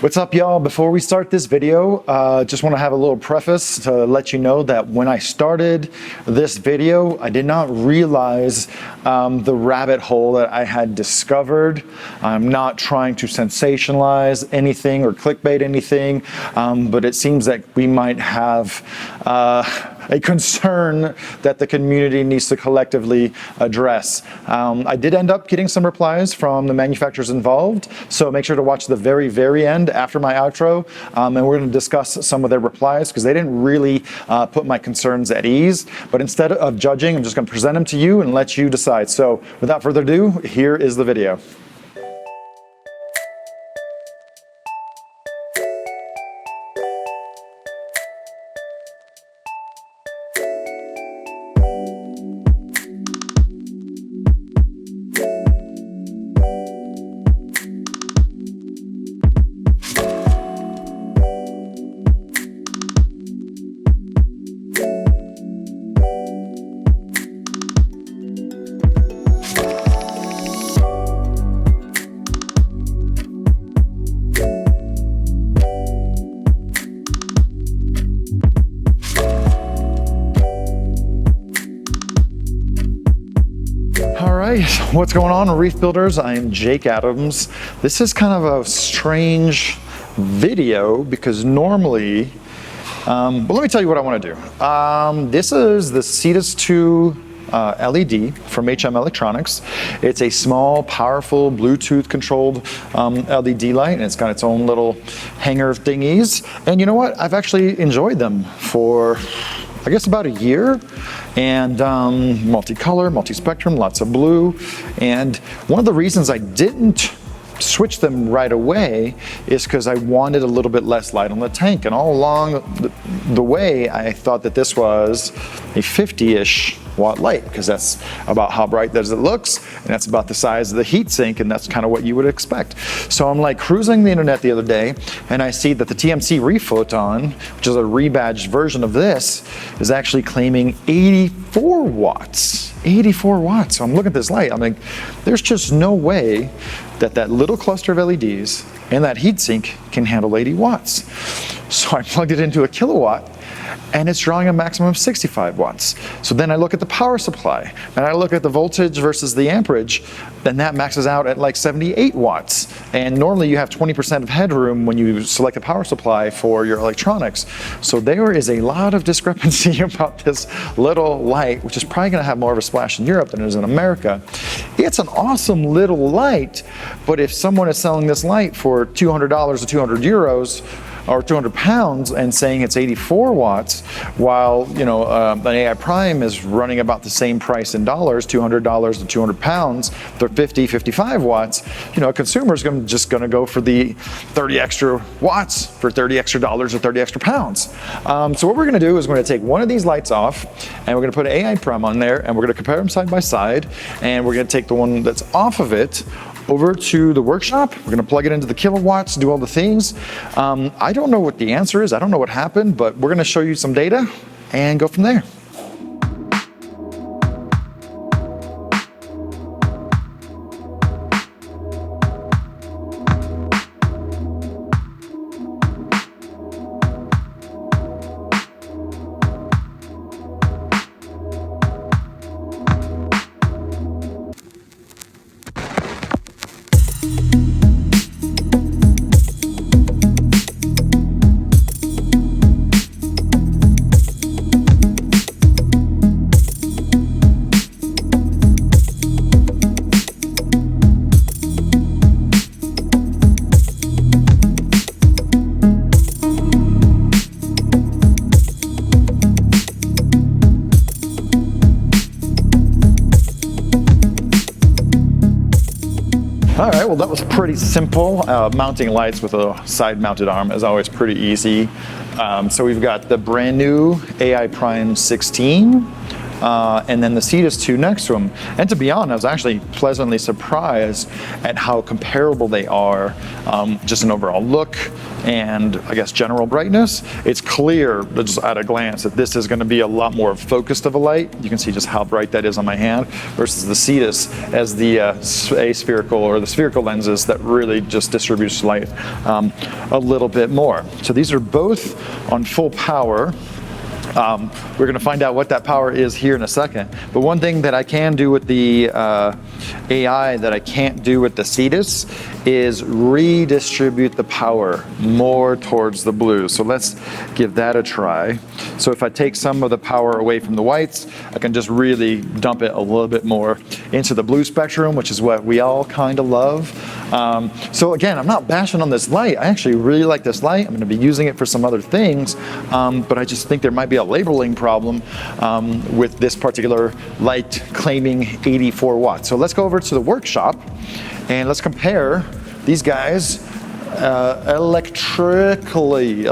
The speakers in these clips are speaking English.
What's up, y'all? Before we start this video, just want to have a little preface to let you know that when I started this video, I did not realize the rabbit hole that I had discovered. I'm not trying to sensationalize anything or clickbait anything, but it seems that we might have a concern that the community needs to collectively address. I did end up getting some replies from the manufacturers involved, so make sure to watch the very end after my outro, and we're going to discuss some of their replies because they didn't really put my concerns at ease. But instead of judging, I'm just going to present them to you and let you decide. So without further ado, here is the video. What's going on, Reef Builders? I am Jake Adams. This is kind of a strange video because normally, but let me tell you what I want to do. This is the Cetus 2 LED from HM Electronics. It's a small, powerful, Bluetooth controlled LED light, and it's got its own little hanger thingies. And you know what? I've actually enjoyed them for, I guess, about a year. And multicolor, multi-spectrum, lots of blue. And one of the reasons I didn't switch them right away is because I wanted a little bit less light on the tank. And all along the way, I thought that this was a 50-ish watt light because that's about how bright as it looks, and that's about the size of the heat sink, and that's kind of what you would expect. So I'm like cruising the internet the other day, and I see that the TMC Rephoton, which is a rebadged version of this, is actually claiming 84 watts. 84 watts. So I'm looking at this light, I'm like, there's just no way that that little cluster of LEDs and that heatsink can handle 80 watts. So I plugged it into a kilowatt, and it's drawing a maximum of 65 watts. So then I look at the power supply, and I look at the voltage versus the amperage, then that maxes out at like 78 watts. And normally you have 20% of headroom when you select a power supply for your electronics. So there is a lot of discrepancy about this little light, which is probably gonna have more of a splash in Europe than it is in America. It's an awesome little light, but if someone is selling this light for $200 or 200 euros, or 200 pounds and saying it's 84 watts, while an AI Prime is running about the same price in dollars, $200 to 200 pounds, they're 50, 55 watts, a consumer is just gonna go for the 30 extra watts for 30 extra dollars or 30 extra pounds. So what we're gonna do is we're gonna take one of these lights off, and we're gonna put an AI Prime on there, and we're gonna compare them side by side, and we're gonna take the one that's off of it over to the workshop. We're gonna plug it into the kilowatts, do all the things. I don't know what the answer is. I don't know what happened, but we're gonna show you some data and go from there. All right, well, that was pretty simple. Mounting lights with a side-mounted arm is always pretty easy. So we've got the brand new AI Prime 16 and then the Cetus 2 next to them. And to be honest, I was actually pleasantly surprised at how comparable they are, just an overall look and I guess general brightness. It's clear just at a glance that this is going to be a lot more focused of a light. You can see just how bright that is on my hand versus the Cetus as the aspherical or the spherical lenses that really just distributes light a little bit more. So these are both on full power. We're going to find out what that power is here in a second. But one thing that I can do with the AI that I can't do with the Cetus is redistribute the power more towards the blues. So let's give that a try. So if I take some of the power away from the whites, I can just really dump it a little bit more into the blue spectrum, which is what we all kind of love. So again, I'm not bashing on this light. I actually really like this light. I'm going to be using it for some other things, but I just think there might be a labeling problem with this particular light claiming 84 watts. So let's go over to the workshop and let's compare these guys electrically.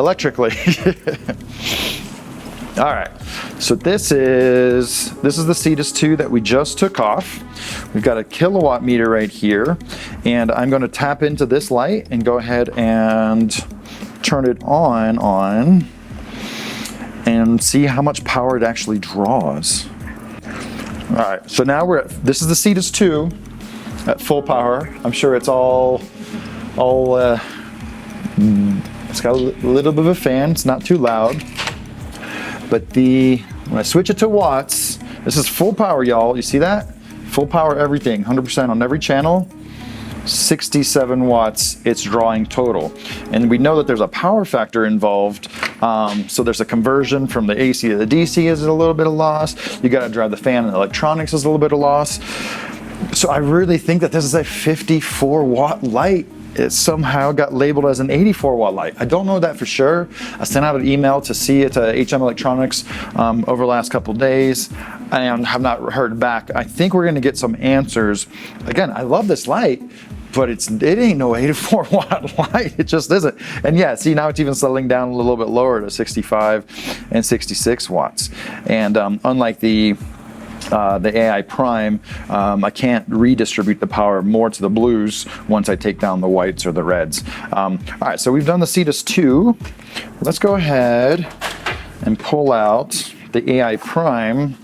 All right, so this is the Cetus 2 that we just took off. We've got a kilowatt meter right here, and I'm going to tap into this light and go ahead and turn it on and see how much power it actually draws. All right, so now this is the Cetus 2 at full power. I'm sure it's it's got a little bit of a fan. It's not too loud. But when I switch it to watts, this is full power, y'all. You see that? Full power everything, 100% on every channel. 67 watts it's drawing total. And we know that there's a power factor involved. So there's a conversion from the AC to the DC is a little bit of loss. You got to drive the fan and the electronics is a little bit of loss. So I really think that this is a 54 watt light. It somehow got labeled as an 84 watt light. I don't know that for sure. I sent out an email to see it to HM Electronics over the last couple days and have not heard back. I think we're gonna get some answers. Again, I love this light, but it ain't no 84 watt light. It just isn't. And yeah, see, now it's even settling down a little bit lower to 65 and 66 watts. And unlike the AI Prime, I can't redistribute the power more to the blues once I take down the whites or the reds. All right, so we've done the Cetus 2. Let's go ahead and pull out the AI Prime,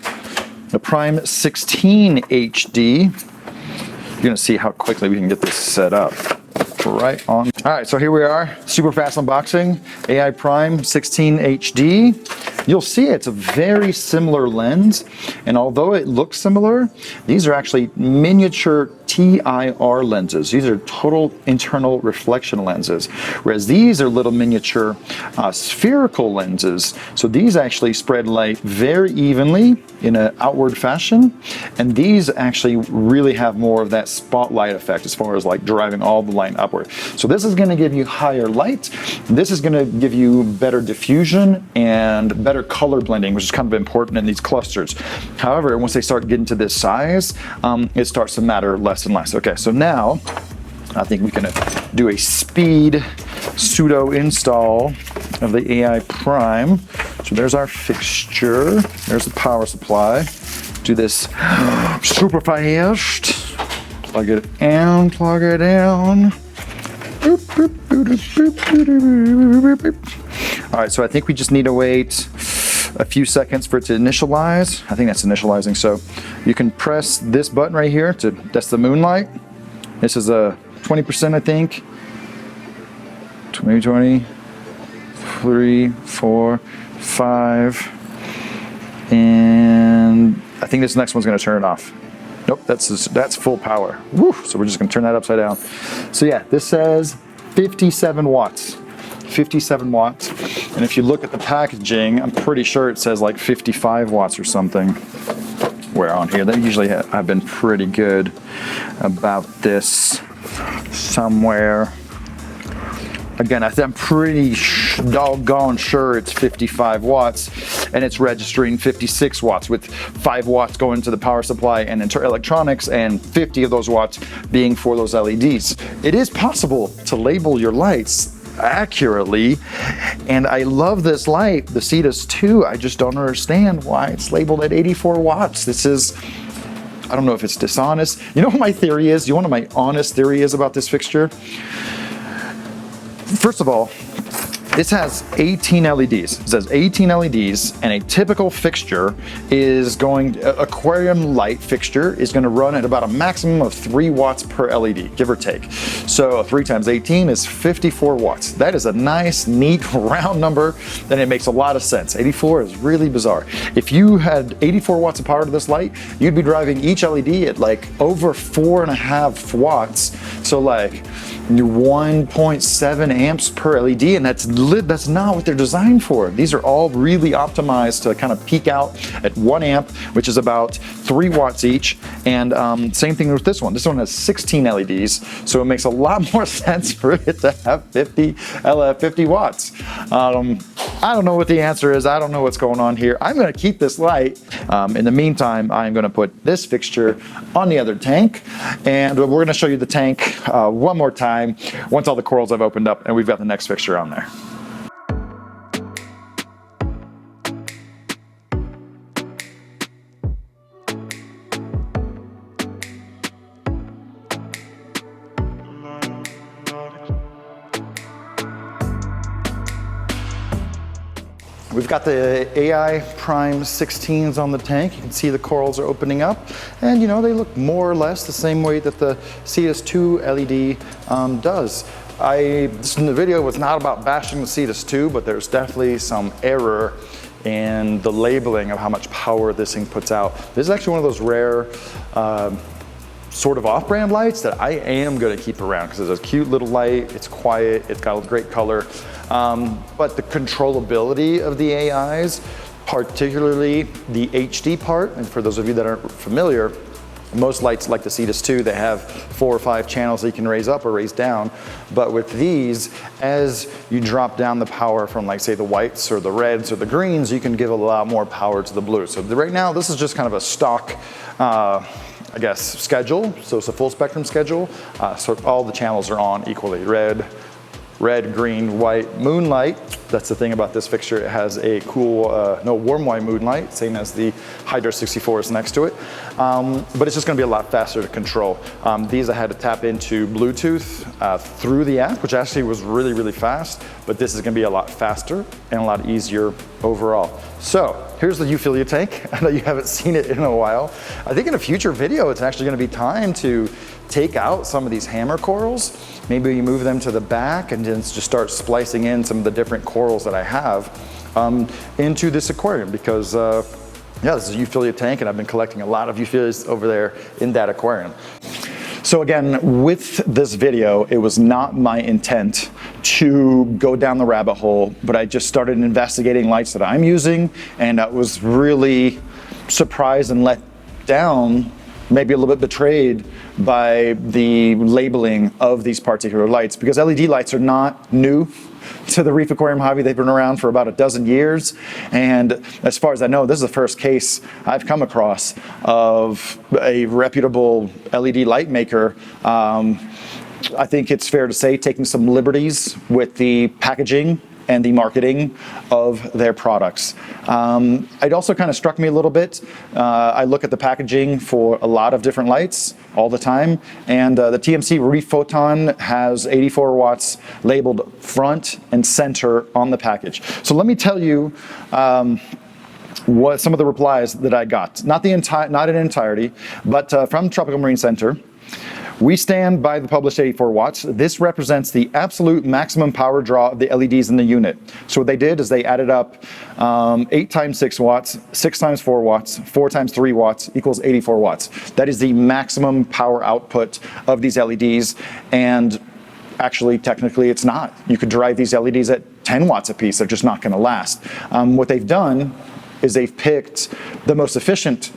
the Prime 16 HD. You're gonna see how quickly we can get this set up. Right on. All right, so here we are, super fast unboxing, AI Prime 16 HD. You'll see it's a very similar lens, and although it looks similar, these are actually miniature TIR lenses. These are total internal reflection lenses, whereas these are little miniature spherical lenses. So these actually spread light very evenly in an outward fashion, and these actually really have more of that spotlight effect as far as like driving all the light upward. So this is going to give you higher light. This is going to give you better diffusion and better color blending, which is kind of important in these clusters. However, once they start getting to this size, it starts to matter less and less. Okay, so now I think we can do a speed pseudo install of the AI Prime. So there's our fixture. There's the power supply. Do this super fast. Plug it in, plug it in. All right, so I think we just need to wait a few seconds for it to initialize. I think that's initializing. So you can press this button right here that's the moonlight. This is a 20%, I think. 20, 3, 4, 5. And I think this next one's gonna turn it off. Nope, that's full power. Woo, so we're just gonna turn that upside down. So yeah, this says 57 watts. 57 watts. And if you look at the packaging, I'm pretty sure it says like 55 watts or something. Where on here, they usually have been pretty good about this somewhere. Again, I'm pretty doggone sure it's 55 watts and it's registering 56 watts with 5 watts going to the power supply and electronics and 50 of those watts being for those LEDs. It is possible to label your lights accurately. And I love this light, the Cetus 2. I just don't understand why it's labeled at 84 watts. This is, I don't know if it's dishonest. You know what my theory is? You know what my honest theory is about this fixture? First of all, this has 18 LEDs. It says 18 LEDs, and a typical fixture is aquarium light fixture is going to run at about a maximum of 3 watts per LED, give or take. So 3 times 18 is 54 watts. That is a nice, neat, round number, and it makes a lot of sense. 84 is really bizarre. If you had 84 watts of power to this light, you'd be driving each LED at like over 4.5 watts. So like 1.7 amps per LED, and that's not what they're designed for. These are all really optimized to kind of peak out at 1 amp, which is about 3 watts each. And same thing with this one. This one has 16 LEDs, so it makes a lot more sense for it to have 50 watts. I don't know what the answer is. I don't know what's going on here. I'm going to keep this light. In the meantime, I'm going to put this fixture on the other tank, and we're going to show you the tank one more time once all the corals have opened up and we've got the next fixture on there. We've got the AI Prime 16s on the tank. You can see the corals are opening up, and you know, they look more or less the same way that the Cetus 2 LED does. This in the video was not about bashing the Cetus 2, but there's definitely some error in the labeling of how much power this thing puts out. This is actually one of those rare sort of off-brand lights that I am going to keep around because it's a cute little light, it's quiet, it's got a great color, but the controllability of the AIs, particularly the HD part, and for those of you that aren't familiar, most lights like the Cetus 2, they have 4 or 5 channels that you can raise up or raise down. But with these, as you drop down the power from, like, say, the whites or the reds or the greens, you can give a lot more power to the blue. So right now, this is just kind of a stock, I guess, schedule. So it's a full spectrum schedule. So all the channels are on equally. Red, green, white, moonlight. That's the thing about this fixture. It has a cool, warm white moonlight, same as the Hydra 64s next to it. But it's just gonna be a lot faster to control. These I had to tap into Bluetooth through the app, which actually was really, really fast. But this is gonna be a lot faster and a lot easier overall. So here's the Euphilia tank. I know you haven't seen it in a while. I think in a future video, it's actually gonna be time to take out some of these hammer corals. Maybe you move them to the back and then just start splicing in some of the different corals that I have into this aquarium because yeah, this is a Euphilia tank and I've been collecting a lot of Euphilias over there in that aquarium. So again, with this video, it was not my intent to go down the rabbit hole, but I just started investigating lights that I'm using, and I was really surprised and let down, maybe a little bit betrayed by the labeling of these particular lights, because LED lights are not new to the reef aquarium hobby. They've been around for about a dozen years, and as far as I know, this is the first case I've come across of a reputable LED light maker. I think it's fair to say taking some liberties with the packaging and the marketing of their products. It also kind of struck me a little bit. I look at the packaging for a lot of different lights all the time, and the TMC Reef Photon has 84 watts labeled front and center on the package. So let me tell you what some of the replies that I got. Not in entirety, but from Tropical Marine Center. We stand by the published 84 watts. This represents the absolute maximum power draw of the LEDs in the unit. So what they did is they added up 8 times 6 watts, 6 times 4 watts, 4 times 3 watts equals 84 watts. That is the maximum power output of these LEDs, and actually, technically, it's not. You could drive these LEDs at 10 watts a piece. They're just not going to last. What they've done is they've picked the most efficient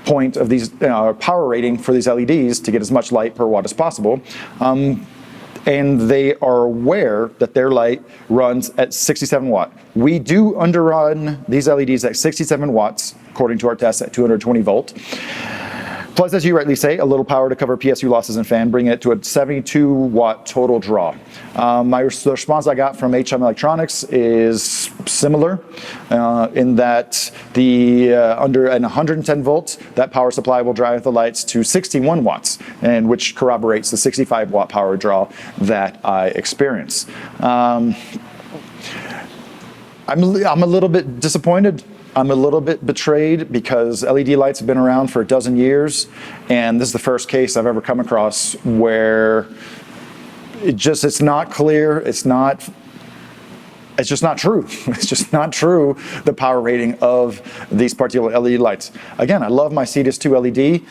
point of these power rating for these LEDs to get as much light per watt as possible. And they are aware that their light runs at 67 watt. We do underrun these LEDs at 67 watts, according to our tests at 220 volt. Plus, as you rightly say, a little power to cover PSU losses and fan, bringing it to a 72 watt total draw. The response I got from HM Electronics is similar in that under an 110 volts, that power supply will drive the lights to 61 watts, and which corroborates the 65 watt power draw that I experience. I'm a little bit disappointed. I'm a little bit betrayed because LED lights have been around for a dozen years, and this is the first case I've ever come across where it's not clear, it's just not true. It's just not true, the power rating of these particular LED lights. Again, I love my Cetus 2 LED,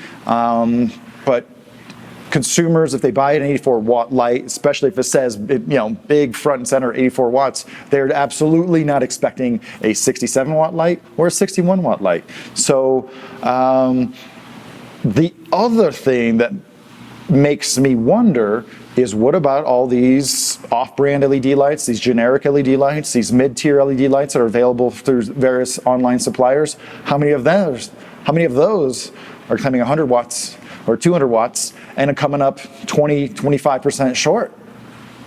but consumers, if they buy an 84 watt light, especially if it says, big front and center 84 watts, they're absolutely not expecting a 67 watt light or a 61 watt light. So the other thing that makes me wonder is, what about all these off-brand LED lights, these generic LED lights, these mid-tier LED lights that are available through various online suppliers? How many of those are claiming 100 watts or 200 watts and are coming up 25% short?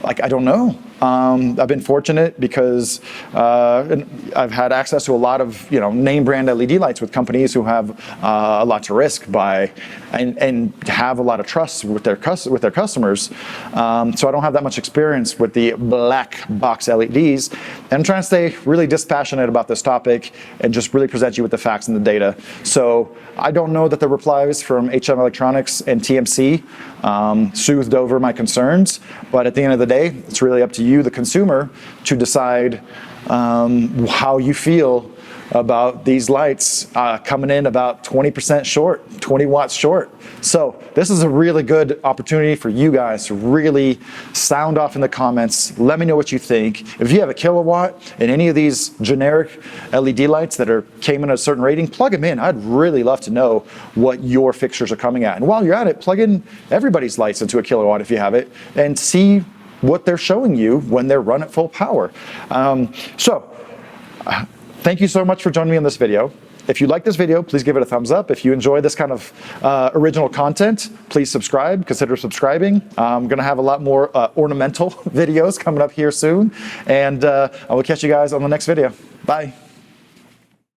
Like, I don't know. I've been fortunate because I've had access to a lot of name brand LED lights with companies who have a lot to risk by and have a lot of trust with their customers. So I don't have that much experience with the black box LEDs. And I'm trying to stay really dispassionate about this topic and just really present you with the facts and the data. So I don't know that the replies from HM Electronics and TMC soothed over my concerns, but at the end of the day, it's really up to you, the consumer, to decide how you feel about these lights coming in about 20% short, 20 watts short. So this is a really good opportunity for you guys to really sound off in the comments. Let me know what you think. If you have a kilowatt in any of these generic LED lights that came in a certain rating, plug them in. I'd really love to know what your fixtures are coming at. And while you're at it, plug in everybody's lights into a kilowatt if you have it, and see what they're showing you when they're run at full power. Thank you so much for joining me in this video. If you like this video, please give it a thumbs up. If you enjoy this kind of original content, please subscribe, consider subscribing. I'm gonna have a lot more ornamental videos coming up here soon, and I will catch you guys on the next video. Bye.